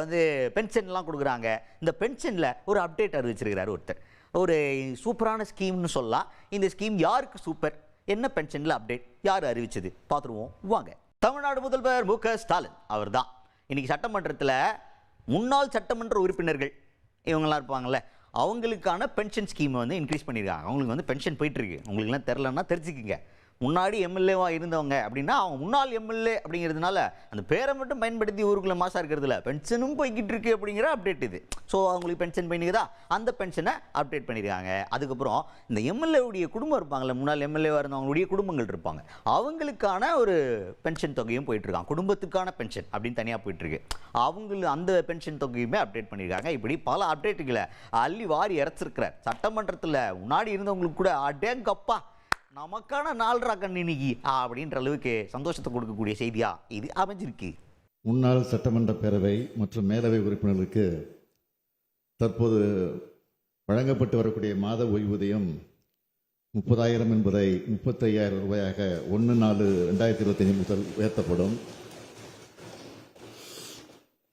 வந்து பென்ஷன்லாம் கொடுக்குறாங்க. இந்த பென்ஷனில் ஒரு அப்டேட் அறிவிச்சிருக்கிறார் ஒருத்தர். ஒரு சூப்பரான ஸ்கீம்னு சொல்லலாம். இந்த ஸ்கீம் யாருக்கு சூப்பர், என்ன பென்ஷனில் அப்டேட், யார் அறிவிச்சது பார்த்துருவோம் வாங்க. தமிழ்நாடு முதல்வர் மு.க.ஸ்டாலின் அவர் தான் இன்னைக்கு சட்டமன்றத்தில் முன்னாள் சட்டமன்ற உறுப்பினர்கள் இவங்கெல்லாம் இருப்பாங்கள்ல, அவங்களுக்கான பென்ஷன் ஸ்கீமை வந்து இன்க்ரீஸ் பண்ணியிருக்காங்க. அவங்களுக்கு வந்து பென்ஷன் போயிட்டுருக்கு. உங்களுக்குலாம் தெரிலன்னா தெரிஞ்சுக்கிங்க. முன்னாடி எம்எல்ஏவாக இருந்தவங்க அப்படின்னா அவங்க முன்னாள் எம்எல்ஏ அப்படிங்கிறதுனால அந்த பேரை மட்டும் பயன்படுத்தி ஊருக்குள்ள மாசா இருக்கிறதுல பென்ஷனும் போய்கிட்டு இருக்கு அப்படிங்கிற அப்டேட் இது. ஸோ அவங்களுக்கு பென்ஷன் பண்ணிக்குதா, அந்த பென்ஷனை அப்டேட் பண்ணியிருக்காங்க. அதுக்கப்புறம் இந்த எம்எல்ஏவுடைய குடும்பம் இருப்பாங்கள்ல, முன்னாள் எம்எல்ஏவாக இருந்தவங்களுடைய குடும்பங்கள் இருப்பாங்க, அவங்களுக்கான ஒரு பென்ஷன் தொகையும் போயிட்டு இருக்காங்க. குடும்பத்துக்கான பென்ஷன் அப்படின்னு தனியாக போயிட்டு இருக்கு. அவங்களுக்கு அந்த பென்ஷன் தொகையுமே அப்டேட் பண்ணியிருக்காங்க. இப்படி பல அப்டேட்டுகளை அள்ளி வாரி இறச்சிருக்கிறார். சட்டமன்றத்தில் முன்னாடி இருந்தவங்களுக்கு கூட அடேங்கப்பா நமக்கான நாள்ரா கண்ணினிக்கு அப்படின்ற அளவுக்கு சந்தோஷத்தை கொடுக்கக்கூடிய செய்தியா இது அமைஞ்சிருக்கு. முன்னாள் சட்டமன்ற பேரவை மற்றும் மேலவை உறுப்பினர்களுக்கு தற்போது வழங்கப்பட்டு வரக்கூடிய மாத ஓய்வூதியம் 30,000 என்பதை 35,000 ரூபாயாக 1/4/2025 முதல் உயர்த்தப்படும்.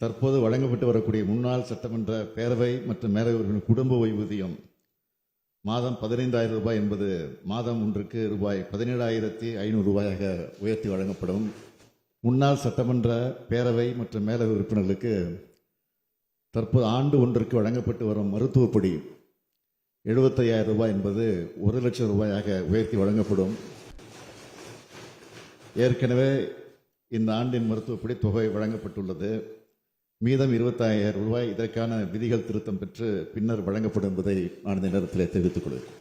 தற்போது வழங்கப்பட்டு வரக்கூடிய முன்னாள் சட்டமன்ற பேரவை மற்றும் மேலவை உறுப்பினர் குடும்ப ஓய்வூதியம் மாதம் 15,000 ரூபாய் என்பது மாதம் ஒன்றுக்கு ரூபாய் 17,500 ரூபாயாக உயர்த்தி வழங்கப்படும். முன்னாள் சட்டமன்ற பேரவை மற்றும் மேலவை உறுப்பினர்களுக்கு தற்போது ஆண்டு ஒன்றுக்கு வழங்கப்பட்டு வரும் மருத்துவப்படி 75,000 ரூபாய் என்பது 1,00,000 ரூபாயாக உயர்த்தி வழங்கப்படும். ஏற்கனவே இந்த ஆண்டின் மருத்துவப்படி தொகை வழங்கப்பட்டுள்ளது. மீதம் 25,000 ரூபாய் இதற்கான விதிகள் திருத்தம் பெற்று பின்னர் வழங்கப்படும் என்பதை நான் இந்த நேரத்தில் தெரிவித்துக் கொள்கிறேன்.